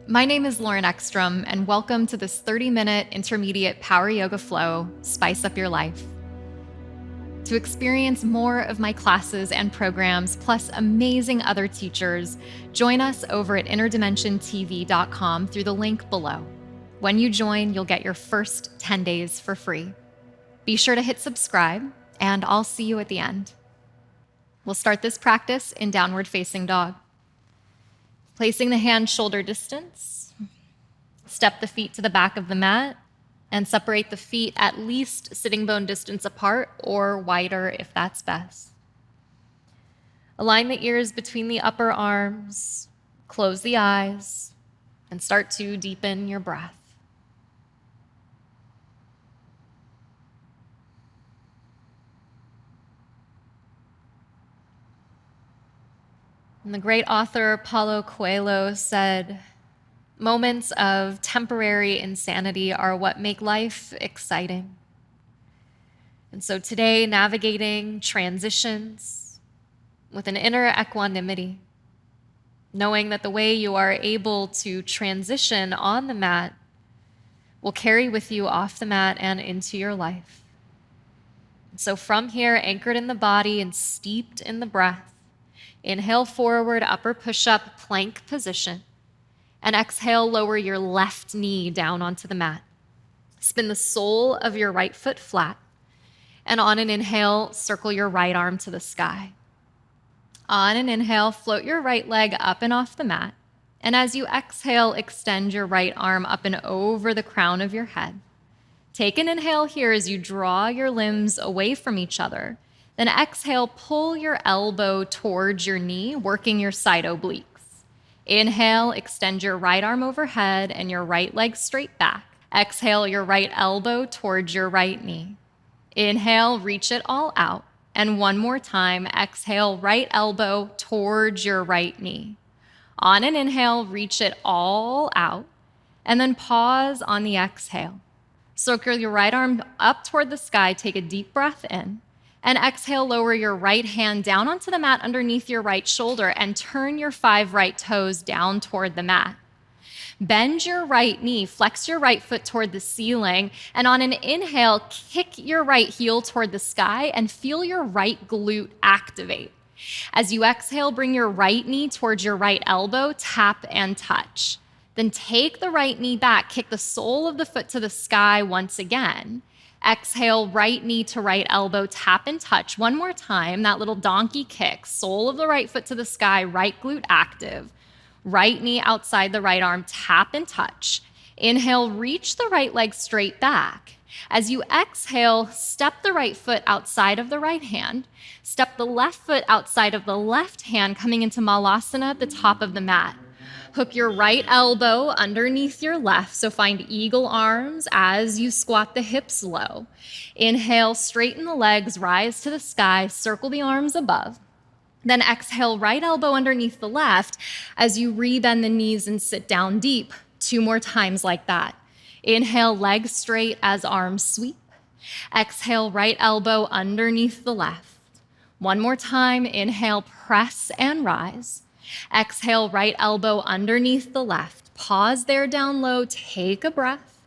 My name is Lauren Eckstrom, and welcome to this 30-minute intermediate power yoga flow, Spice Up Your Life. To experience more of my classes and programs, plus amazing other teachers, join us over at interdimensiontv.com through the link below. When you join, you'll get your first 10 days for free. Be sure to hit subscribe, and I'll see you at the end. We'll start this practice in downward facing dog. Placing the hands shoulder distance, step the feet to the back of the mat, and separate the feet at least sitting bone distance apart or wider if that's best. Align the ears between the upper arms, close the eyes, and start to deepen your breath. And the great author Paulo Coelho said, "Moments of temporary insanity are what make life exciting." And so today, navigating transitions with an inner equanimity, knowing that the way you are able to transition on the mat will carry with you off the mat and into your life. And so from here, anchored in the body and steeped in the breath, inhale forward, upper push-up, plank position. And exhale, lower your left knee down onto the mat. Spin the sole of your right foot flat. And on an inhale, circle your right arm to the sky. On an inhale, float your right leg up and off the mat. And as you exhale, extend your right arm up and over the crown of your head. Take an inhale here as you draw your limbs away from each other. Then exhale, pull your elbow towards your knee, working your side obliques. Inhale, extend your right arm overhead and your right leg straight back. Exhale, your right elbow towards your right knee. Inhale, reach it all out. And one more time, exhale, right elbow towards your right knee. On an inhale, reach it all out. And then pause on the exhale. Circle your right arm up toward the sky. Take a deep breath in. And exhale, lower your right hand down onto the mat underneath your right shoulder and turn your 5 right toes down toward the mat. Bend your right knee, flex your right foot toward the ceiling, and on an inhale, kick your right heel toward the sky and feel your right glute activate. As you exhale, bring your right knee towards your right elbow, tap and touch. Then take the right knee back, kick the sole of the foot to the sky once again. Exhale, right knee to right elbow, tap and touch. One more time, that little donkey kick, sole of the right foot to the sky, right glute active. Right knee outside the right arm, tap and touch. Inhale, reach the right leg straight back. As you exhale, step the right foot outside of the right hand. Step the left foot outside of the left hand, coming into Malasana at the top of the mat. Hook your right elbow underneath your left, so find eagle arms as you squat the hips low. Inhale, straighten the legs, rise to the sky, circle the arms above. Then exhale, right elbow underneath the left as you rebend the knees and sit down deep. 2 more times like that. Inhale, legs straight as arms sweep. Exhale, right elbow underneath the left. 1 more time, inhale, press and rise. Exhale, right elbow underneath the left. Pause there down low, take a breath.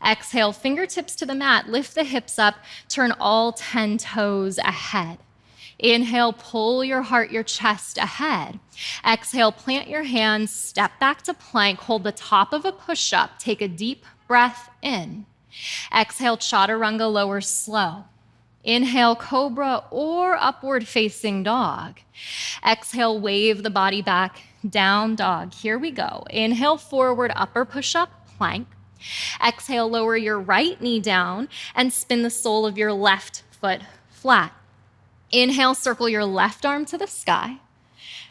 Exhale, fingertips to the mat, lift the hips up, turn all 10 toes ahead. Inhale, pull your heart, your chest ahead. Exhale, plant your hands, step back to plank, hold the top of a push-up, take a deep breath in. Exhale, chaturanga, lower slow. Inhale, cobra or upward facing dog. Exhale, wave the body back, down dog. Here we go. Inhale, forward, upper push-up, plank. Exhale, lower your right knee down and spin the sole of your left foot flat. Inhale, circle your left arm to the sky.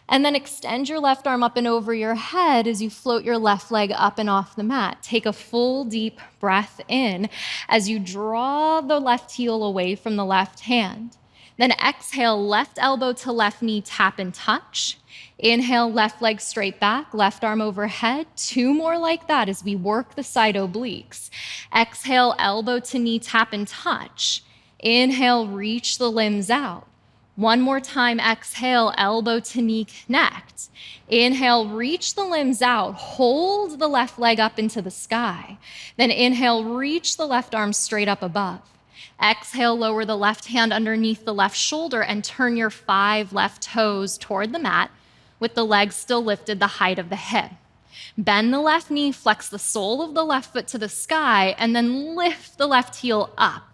And then extend your left arm up and over your head as you float your left leg up and off the mat. Take a full deep breath in as you draw the left heel away from the left hand. Then exhale, left elbow to left knee, tap and touch. Inhale, left leg straight back, left arm overhead. 2 more like that as we work the side obliques. Exhale, elbow to knee, tap and touch. Inhale, reach the limbs out. One more time, exhale, elbow to knee connect. Inhale, reach the limbs out, hold the left leg up into the sky. Then inhale, reach the left arm straight up above. Exhale, lower the left hand underneath the left shoulder and turn your 5 left toes toward the mat with the legs still lifted the height of the hip. Bend the left knee, flex the sole of the left foot to the sky, and then lift the left heel up.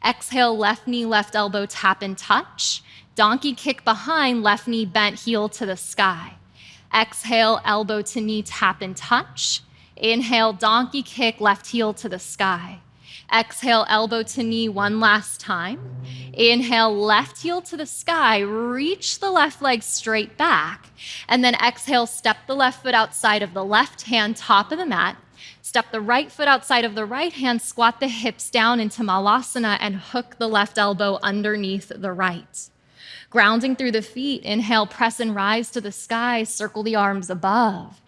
Exhale, left knee, left elbow, tap and touch. Donkey kick behind, left knee bent, heel to the sky. Exhale, elbow to knee, tap and touch. Inhale, donkey kick, left heel to the sky. Exhale, elbow to knee one last time. Inhale, left heel to the sky, reach the left leg straight back. And then exhale, step the left foot outside of the left hand, top of the mat. Step the right foot outside of the right hand, squat the hips down into Malasana and hook the left elbow underneath the right. Grounding through the feet, inhale, press and rise to the sky, circle the arms above.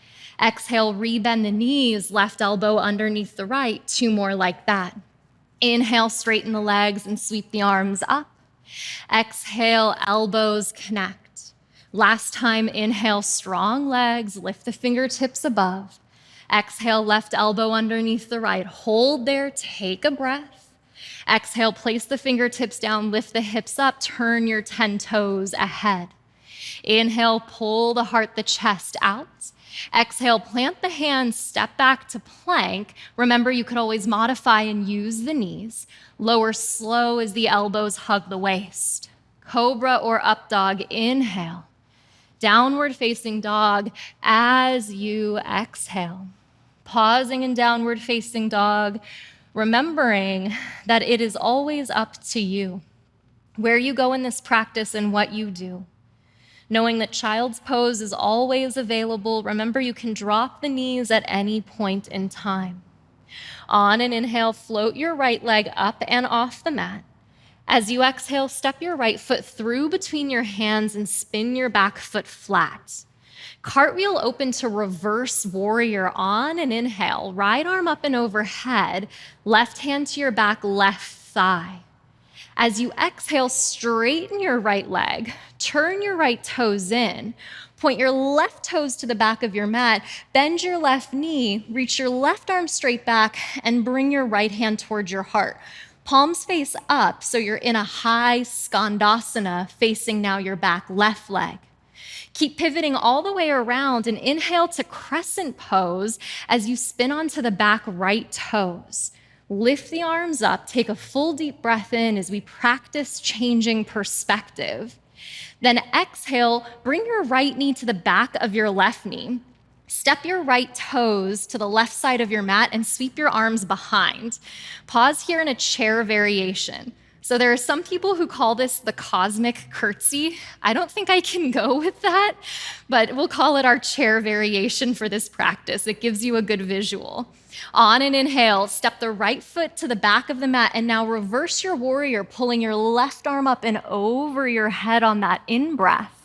Exhale, rebend the knees, left elbow underneath the right, 2 more like that. Inhale, straighten the legs and sweep the arms up. Exhale, elbows connect. Last time, inhale, strong legs, lift the fingertips above. Exhale, left elbow underneath the right. Hold there, take a breath. Exhale, place the fingertips down, lift the hips up, turn your 10 toes ahead. Inhale, pull the heart, the chest out. Exhale, plant the hands, step back to plank. Remember, you could always modify and use the knees. Lower slow as the elbows hug the waist. Cobra or up dog, inhale. Downward facing dog as you exhale. Pausing in downward facing dog, remembering that it is always up to you, where you go in this practice and what you do. Knowing that child's pose is always available, remember you can drop the knees at any point in time. On an inhale, float your right leg up and off the mat. As you exhale, step your right foot through between your hands and spin your back foot flat. Cartwheel open to reverse warrior on an inhale. Right arm up and overhead, left hand to your back, left thigh. As you exhale, straighten your right leg, turn your right toes in, point your left toes to the back of your mat, bend your left knee, reach your left arm straight back, and bring your right hand towards your heart. Palms face up, so you're in a High Skandasana, facing now your back left leg. Keep pivoting all the way around and inhale to crescent pose as you spin onto the back right toes. Lift the arms up, take a full deep breath in as we practice changing perspective. Then exhale, bring your right knee to the back of your left knee. Step your right toes to the left side of your mat and sweep your arms behind. Pause here in a chair variation. So there are some people who call this the cosmic curtsy. I don't think I can go with that, but we'll call it our chair variation for this practice. It gives you a good visual. On an inhale, step the right foot to the back of the mat and now reverse your warrior, pulling your left arm up and over your head on that in-breath.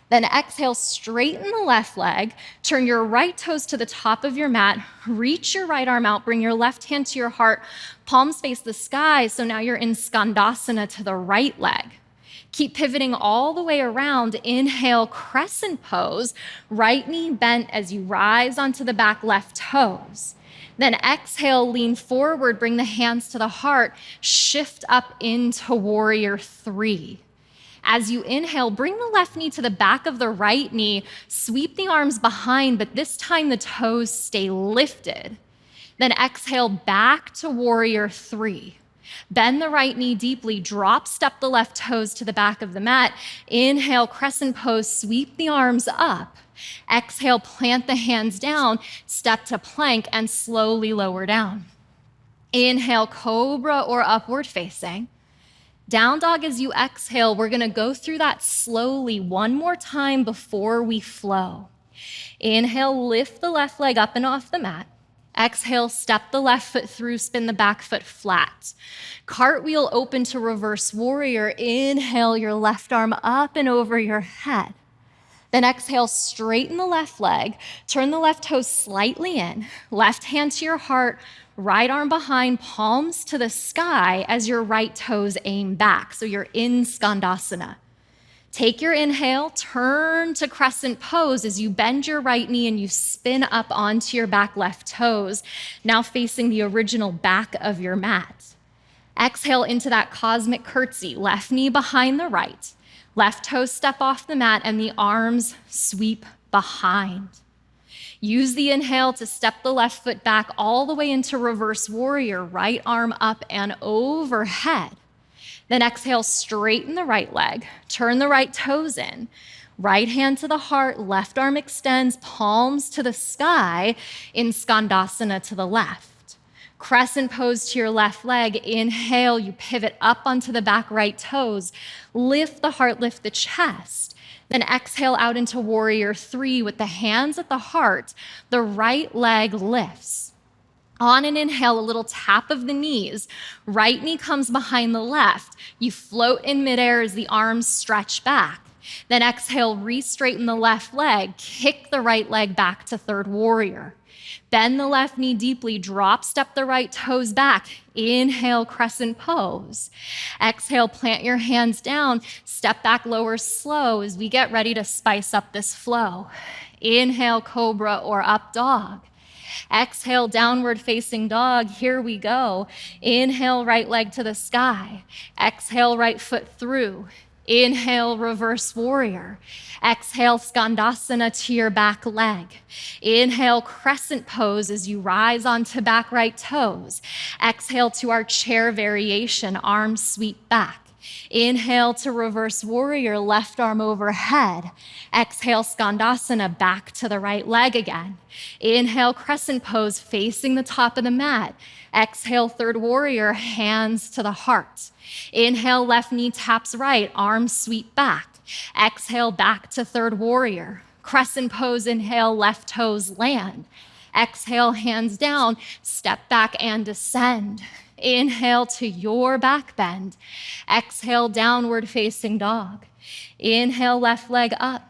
Then exhale, straighten the left leg, turn your right toes to the top of your mat, reach your right arm out, bring your left hand to your heart, palms face the sky, so now you're in Skandasana to the right leg. Keep pivoting all the way around. Inhale, crescent pose, right knee bent as you rise onto the back left toes. Then exhale, lean forward, bring the hands to the heart, shift up into warrior 3. As you inhale, bring the left knee to the back of the right knee, sweep the arms behind, but this time the toes stay lifted. Then exhale back to warrior 3. Bend the right knee deeply, drop step the left toes to the back of the mat. Inhale, crescent pose, sweep the arms up. Exhale, plant the hands down, step to plank, and slowly lower down. Inhale, cobra or upward facing. Down dog as you exhale. We're gonna go through that slowly one more time before we flow. Inhale, lift the left leg up and off the mat. Exhale, step the left foot through, spin the back foot flat. Cartwheel open to reverse warrior. Inhale, your left arm up and over your head. Then exhale, straighten the left leg, turn the left toes slightly in, left hand to your heart, right arm behind, palms to the sky as your right toes aim back. So you're in Skandasana. Take your inhale, turn to crescent pose as you bend your right knee and you spin up onto your back left toes, now facing the original back of your mat. Exhale into that cosmic curtsy, left knee behind the right, left toes step off the mat, and the arms sweep behind. Use the inhale to step the left foot back all the way into reverse warrior, right arm up and overhead. Then exhale, straighten the right leg, turn the right toes in, right hand to the heart, left arm extends, palms to the sky in Skandasana to the left. Crescent pose to your left leg. Inhale, you pivot up onto the back right toes, lift the heart, lift the chest. Then exhale out into warrior 3 with the hands at the heart. The right leg lifts. On an inhale, a little tap of the knees. Right knee comes behind the left. You float in midair as the arms stretch back. Then exhale, re-straighten the left leg. Kick the right leg back to third warrior. Bend the left knee deeply, drop step the right toes back. Inhale, crescent pose. Exhale, plant your hands down, step back, lower slow as we get ready to spice up this flow. Inhale, cobra or up dog. Exhale, downward facing dog. Here we go. Inhale, right leg to the sky. Exhale, right foot through. Inhale, reverse warrior. Exhale, Skandasana to your back leg. Inhale, crescent pose as you rise onto back right toes. Exhale to our chair variation, arms sweep back. Inhale to reverse warrior, left arm overhead. Exhale, Skandasana, back to the right leg again. Inhale, crescent pose, facing the top of the mat. Exhale, third warrior, hands to the heart. Inhale, left knee taps right, arms sweep back. Exhale, back to third warrior. Crescent pose, inhale, left toes land. Exhale, hands down, step back and descend. Inhale to your back bend. Exhale, downward facing dog. Inhale, left leg up.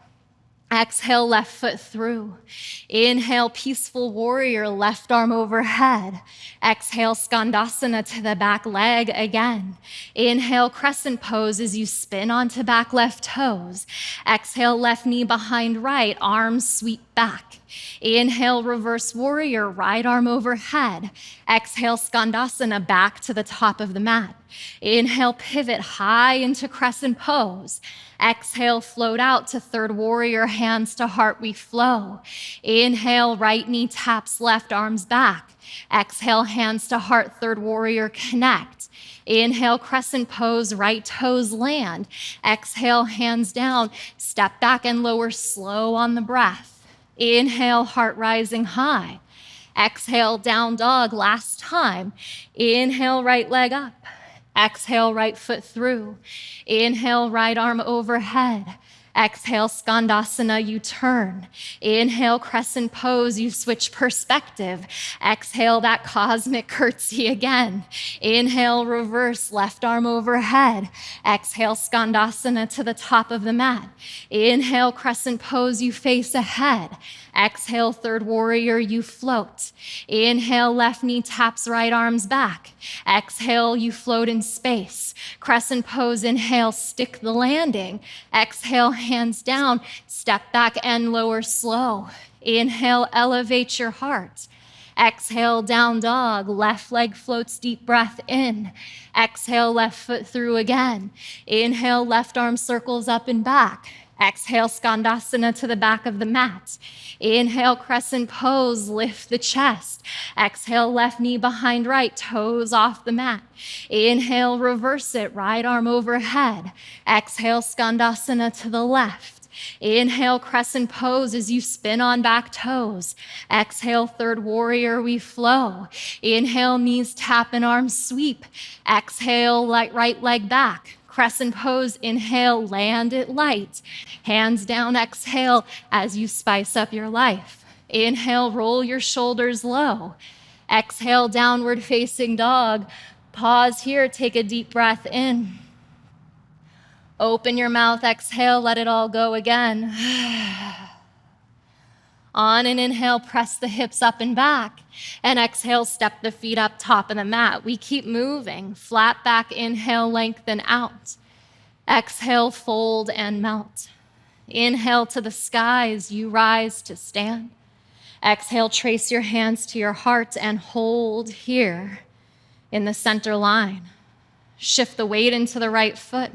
Exhale, left foot through. Inhale, peaceful warrior, left arm overhead. Exhale, Skandasana to the back leg again. Inhale, crescent pose as you spin onto back left toes. Exhale, left knee behind right, arms sweep back. Inhale, reverse warrior, right arm overhead. Exhale, Skandasana, back to the top of the mat. Inhale, pivot high into crescent pose. Exhale, float out to third warrior, hands to heart, we flow. Inhale, right knee taps left, arms back. Exhale, hands to heart, third warrior, connect. Inhale, crescent pose, right toes land. Exhale, hands down, step back and lower slow on the breath. Inhale, heart rising high. Exhale, down dog, last time. Inhale, right leg up. Exhale, right foot through. Inhale, right arm overhead. Exhale, Skandasana, you turn. Inhale, crescent pose, you switch perspective. Exhale, that cosmic curtsy again. Inhale, reverse, left arm overhead. Exhale, Skandasana to the top of the mat. Inhale, crescent pose, you face ahead. Exhale, third warrior, you float. Inhale, left knee taps right, arms back. Exhale, you float in space. Crescent pose, inhale, stick the landing. Exhale, hands down, step back and lower slow. Inhale, elevate your heart. Exhale, down dog, left leg floats, deep breath in. Exhale, left foot through again. Inhale, left arm circles up and back. Exhale, Skandasana to the back of the mat. Inhale, crescent pose, lift the chest. Exhale, left knee behind right, toes off the mat. Inhale, reverse it, right arm overhead. Exhale, Skandasana to the left. Inhale, crescent pose as you spin on back toes. Exhale, third warrior, we flow. Inhale, knees tap and arms sweep. Exhale, right leg back. Crescent pose, inhale, land it light. Hands down, exhale as you spice up your life. Inhale, roll your shoulders low. Exhale, downward facing dog. Pause here, take a deep breath in. Open your mouth, exhale, let it all go again. On an inhale, press the hips up and back. And exhale, step the feet up top of the mat. We keep moving. Flat back, inhale, lengthen out. Exhale, fold and melt. Inhale to the sky as you rise to stand. Exhale, trace your hands to your heart and hold here in the center line. Shift the weight into the right foot.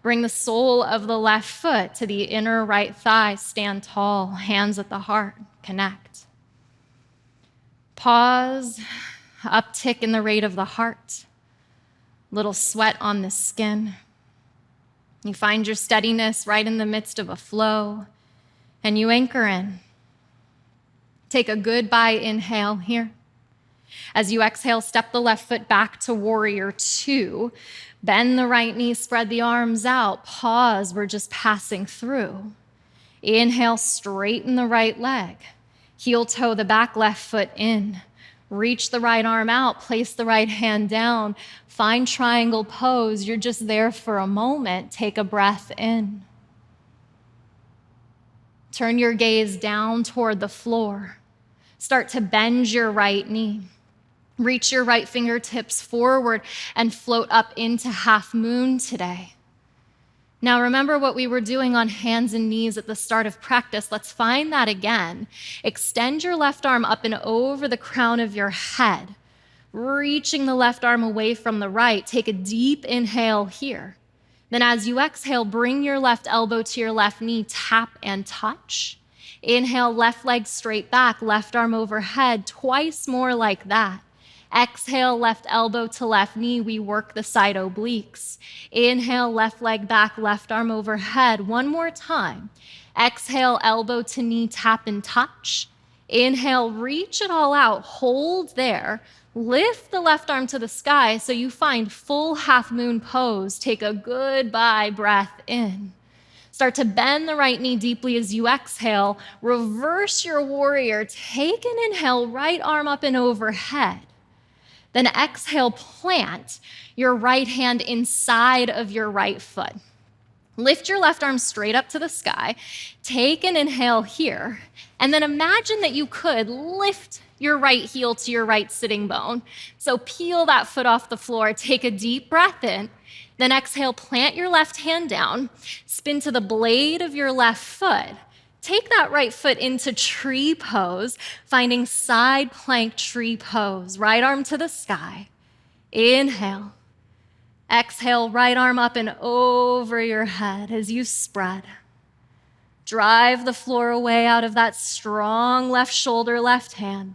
Bring the sole of the left foot to the inner right thigh. Stand tall, hands at the heart. Connect. Pause, uptick in the rate of the heart. Little sweat on the skin. You find your steadiness right in the midst of a flow, and you anchor in. Take a goodbye inhale here. As you exhale, step the left foot back to warrior two. Bend the right knee, spread the arms out. Pause, we're just passing through. Inhale, straighten the right leg. Heel toe the back left foot in. Reach the right arm out, place the right hand down. Find triangle pose. You're just there for a moment. Take a breath in. Turn your gaze down toward the floor. Start to bend your right knee. Reach your right fingertips forward and float up into half moon today. Now remember what we were doing on hands and knees at the start of practice. Let's find that again. Extend your left arm up and over the crown of your head, reaching the left arm away from the right. Take a deep inhale here. Then as you exhale, bring your left elbow to your left knee, tap and touch. Inhale, left leg straight back, left arm overhead, twice more like that. Exhale, left elbow to left knee. We work the side obliques. Inhale, left leg back, left arm overhead. One more time. Exhale, elbow to knee, tap and touch. Inhale, reach it all out. Hold there. Lift the left arm to the sky so you find full half moon pose. Take a goodbye breath in. Start to bend the right knee deeply as you exhale. Reverse your warrior. Take an inhale, right arm up and overhead. Then exhale, plant your right hand inside of your right foot. Lift your left arm straight up to the sky. Take an inhale here. And then imagine that you could lift your right heel to your right sitting bone. So peel that foot off the floor. Take a deep breath in. Then exhale, plant your left hand down. Spin to the blade of your left foot. Take that right foot into tree pose, finding side plank tree pose. Right arm to the sky. Inhale. Exhale, right arm up and over your head as you spread. Drive the floor away out of that strong left shoulder, left hand.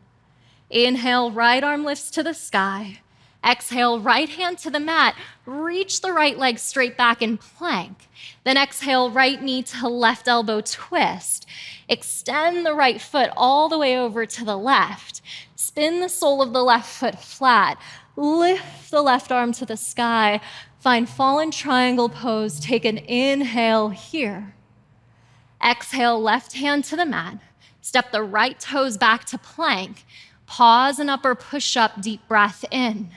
Inhale, right arm lifts to the sky. Exhale, right hand to the mat. Reach the right leg straight back in plank. Then exhale, right knee to left elbow twist. Extend the right foot all the way over to the left. Spin the sole of the left foot flat. Lift the left arm to the sky. Find fallen triangle pose. Take an inhale here. Exhale, left hand to the mat. Step the right toes back to plank. Pause and upper push-up, deep breath in.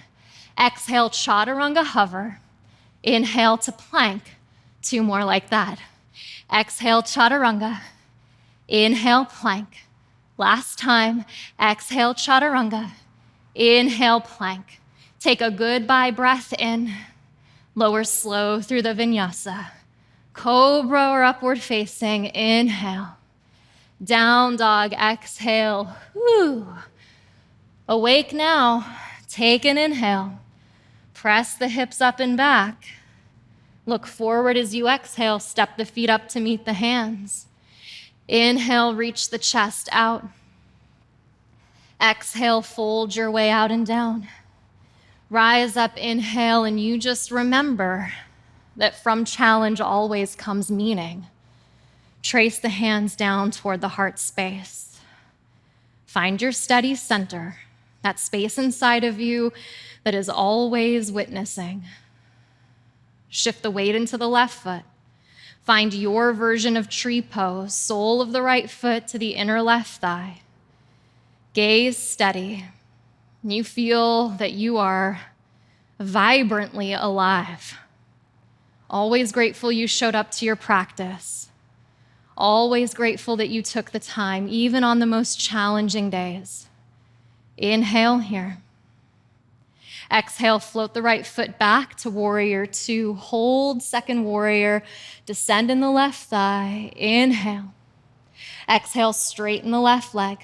Exhale, chaturanga hover. Inhale to plank. Two more like that. Exhale, chaturanga. Inhale, plank. Last time. Exhale, chaturanga. Inhale, plank. Take a goodbye breath in. Lower slow through the vinyasa. Cobra or upward facing. Inhale. Down dog. Exhale. Whew. Awake now. Take an inhale. Press the hips up and back. Look forward as you exhale. Step the feet up to meet the hands. Inhale, reach the chest out. Exhale, fold your way out and down. Rise up, inhale, and you just remember that from challenge always comes meaning. Trace the hands down toward the heart space. Find your steady center, that space inside of you that is always witnessing. Shift the weight into the left foot. Find your version of tree pose, sole of the right foot to the inner left thigh. Gaze steady. You feel that you are vibrantly alive. Always grateful you showed up to your practice. Always grateful that you took the time, even on the most challenging days. Inhale here. Exhale, float the right foot back to warrior two. Hold second warrior. Descend in the left thigh. Inhale. Exhale, straighten the left leg.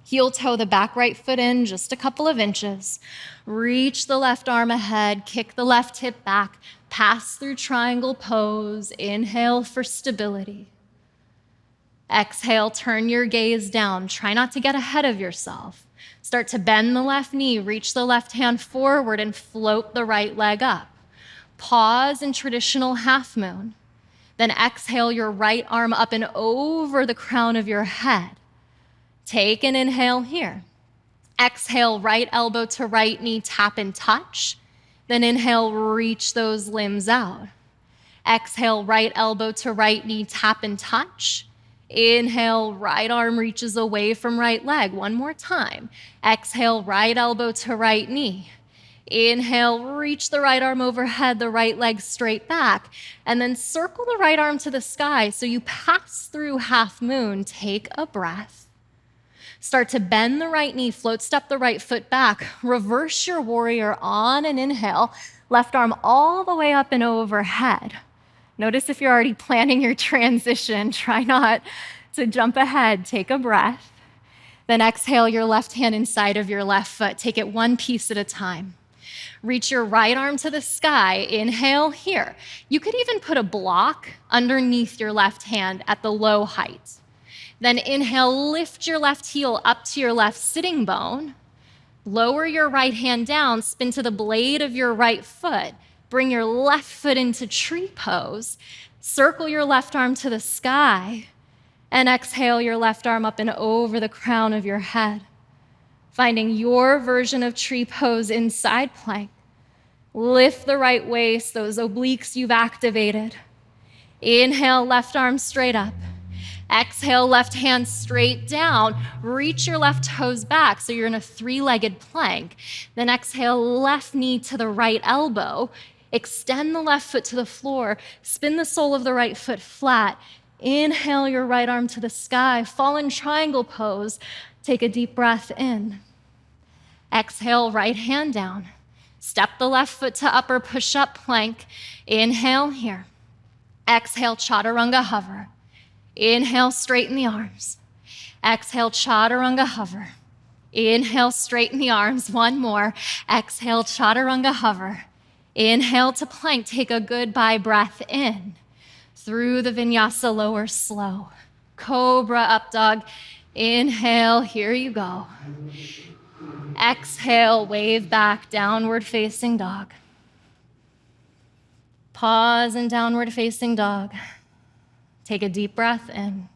Heel toe the back right foot in just a couple of inches. Reach the left arm ahead. Kick the left hip back. Pass through triangle pose. Inhale for stability. Exhale, turn your gaze down. Try not to get ahead of yourself. Start to bend the left knee, reach the left hand forward, and float the right leg up. Pause in traditional half moon. Then exhale your right arm up and over the crown of your head. Take an inhale here. Exhale, right elbow to right knee, tap and touch. Then inhale, reach those limbs out. Exhale, right elbow to right knee, tap and touch. Inhale, right arm reaches away from right leg. One more time. Exhale, right elbow to right knee. Inhale, reach the right arm overhead, the right leg straight back, and then circle the right arm to the sky so you pass through half moon. Take a breath. Start to bend the right knee, float step the right foot back. Reverse your warrior on an inhale. Left arm all the way up and overhead. Notice if you're already planning your transition, try not to jump ahead. Take a breath. Then exhale your left hand inside of your left foot. Take it one piece at a time. Reach your right arm to the sky. Inhale here. You could even put a block underneath your left hand at the low height. Then inhale, lift your left heel up to your left sitting bone. Lower your right hand down, spin to the blade of your right foot. Bring your left foot into tree pose. Circle your left arm to the sky. And exhale your left arm up and over the crown of your head. Finding your version of tree pose in side plank. Lift the right waist, those obliques you've activated. Inhale, left arm straight up. Exhale, left hand straight down. Reach your left toes back so you're in a three-legged plank. Then exhale, left knee to the right elbow. Extend the left foot to the floor. Spin the sole of the right foot flat. Inhale your right arm to the sky. Fallen triangle pose. Take a deep breath in. Exhale, right hand down. Step the left foot to upper push-up plank. Inhale here. Exhale, chaturanga hover. Inhale, straighten the arms. Exhale, chaturanga hover. Inhale, straighten the arms. One more. Exhale, chaturanga hover. Inhale to plank. Take a goodbye breath in. Through the vinyasa, lower slow. Cobra up dog. Inhale, here you go. Exhale, wave back, downward facing dog. Pause in downward facing dog. Take a deep breath in.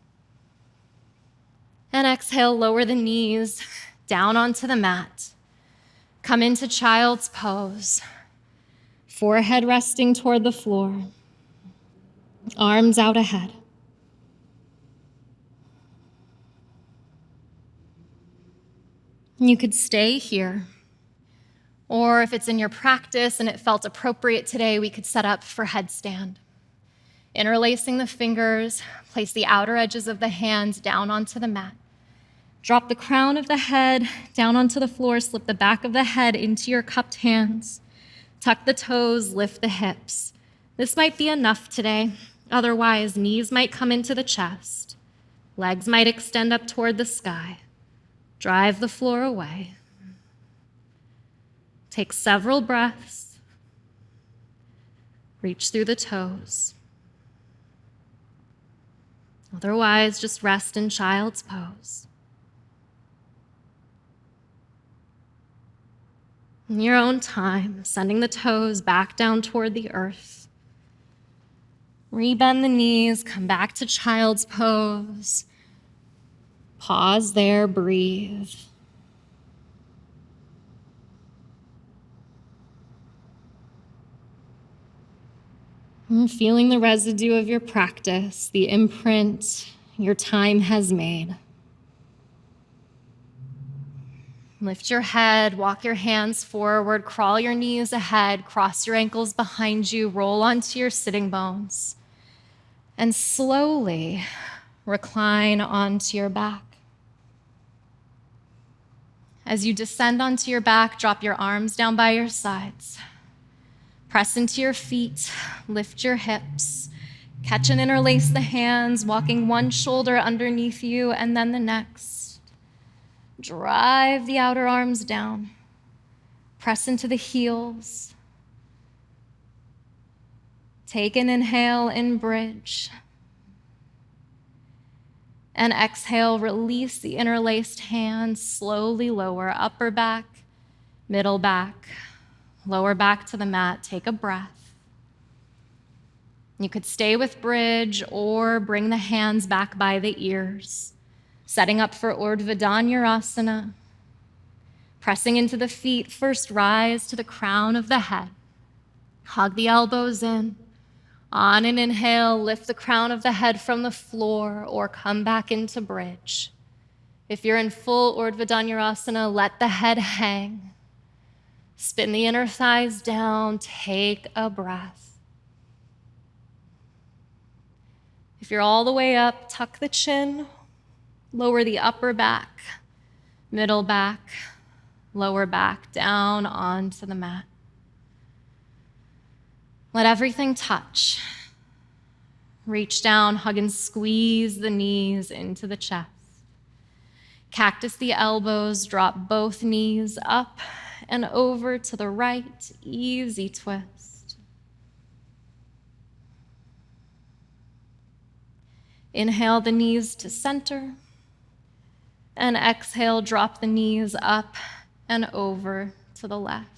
And exhale, lower the knees down onto the mat. Come into child's pose. Forehead resting toward the floor. Arms out ahead. You could stay here. Or if it's in your practice and it felt appropriate today, we could set up for headstand. Interlacing the fingers, place the outer edges of the hands down onto the mat. Drop the crown of the head down onto the floor, slip the back of the head into your cupped hands. Tuck the toes, lift the hips. This might be enough today. Otherwise, knees might come into the chest. Legs might extend up toward the sky. Drive the floor away. Take several breaths. Reach through the toes. Otherwise, just rest in child's pose. In your own time, sending the toes back down toward the earth. Rebend the knees, come back to child's pose. Pause there, breathe. And feeling the residue of your practice, the imprint your time has made. Lift your head, walk your hands forward, crawl your knees ahead, cross your ankles behind you, roll onto your sitting bones, and slowly recline onto your back. As you descend onto your back, drop your arms down by your sides. Press into your feet, lift your hips, catch and interlace the hands, walking one shoulder underneath you and then the next. Drive the outer arms down. Press into the heels. Take an inhale in bridge. And exhale, release the interlaced hands, slowly lower upper back, middle back, lower back to the mat. Take a breath. You could stay with bridge or bring the hands back by the ears, setting up for Urdhva Dhanurasana. Pressing into the feet, first rise to the crown of the head. Hug the elbows in. On an inhale, lift the crown of the head from the floor or come back into bridge. If you're in full Urdhva Dhanurasana, let the head hang. Spin the inner thighs down, take a breath. If you're all the way up, tuck the chin, lower the upper back, middle back, lower back, down onto the mat. Let everything touch. Reach down, hug and squeeze the knees into the chest. Cactus the elbows, drop both knees up and over to the right, easy twist. Inhale the knees to center, and exhale, drop the knees up and over to the left.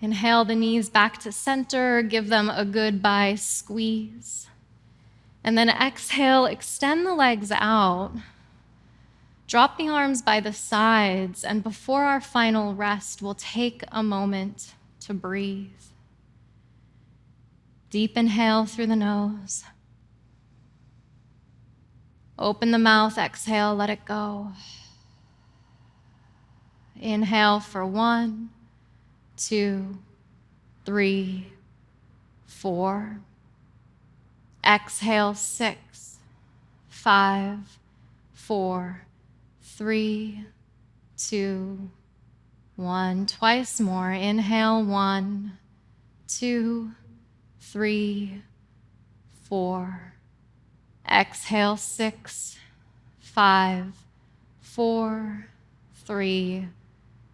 Inhale the knees back to center, give them a goodbye squeeze. And then exhale, extend the legs out. Drop the arms by the sides, and before our final rest, we'll take a moment to breathe. Deep inhale through the nose. Open the mouth, exhale, let it go. Inhale for 1, 2, 3, 4. Exhale, 6, 5, 4, 3, 2, 1. Twice more. Inhale, 1, 2, 3, 4. Exhale, 6, 5, 4, 3,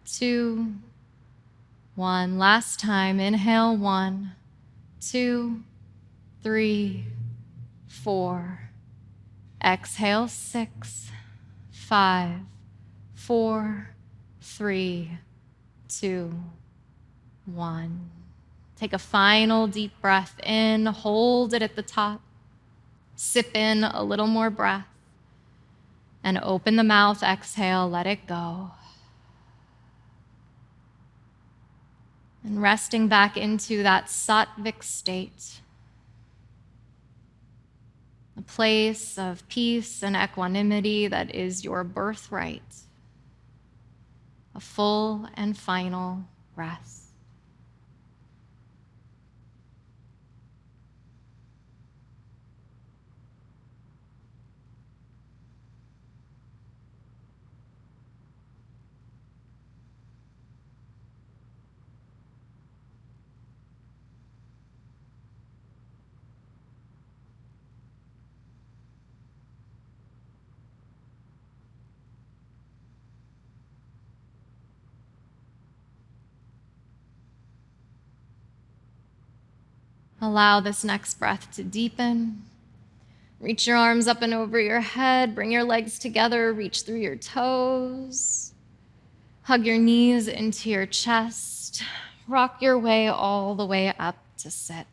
2, 1. Last time. Inhale, 1, 2, 3, 4. Exhale, 6, 5, 4, 3, 2, 1. Take a final deep breath in, hold it at the top. Sip in a little more breath. And open the mouth, exhale, let it go. And resting back into that sattvic state, a place of peace and equanimity that is your birthright, a full and final rest. Allow this next breath to deepen. Reach your arms up and over your head. Bring your legs together. Reach through your toes. Hug your knees into your chest. Rock your way all the way up to sit.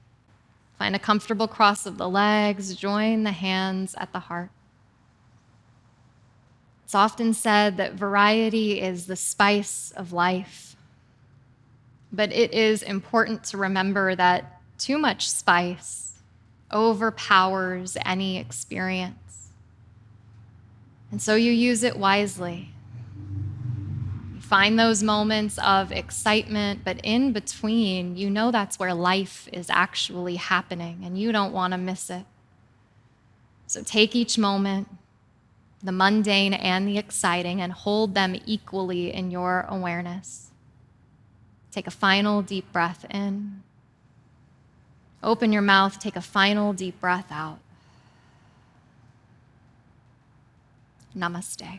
Find a comfortable cross of the legs. Join the hands at the heart. It's often said that variety is the spice of life. But it is important to remember that too much spice overpowers any experience. And so you use it wisely. You Find those moments of excitement, but in between, you know that's where life is actually happening, and you don't want to miss it. So take each moment, the mundane and the exciting, and hold them equally in your awareness. Take a final deep breath in. Open your mouth, take a final deep breath out. Namaste.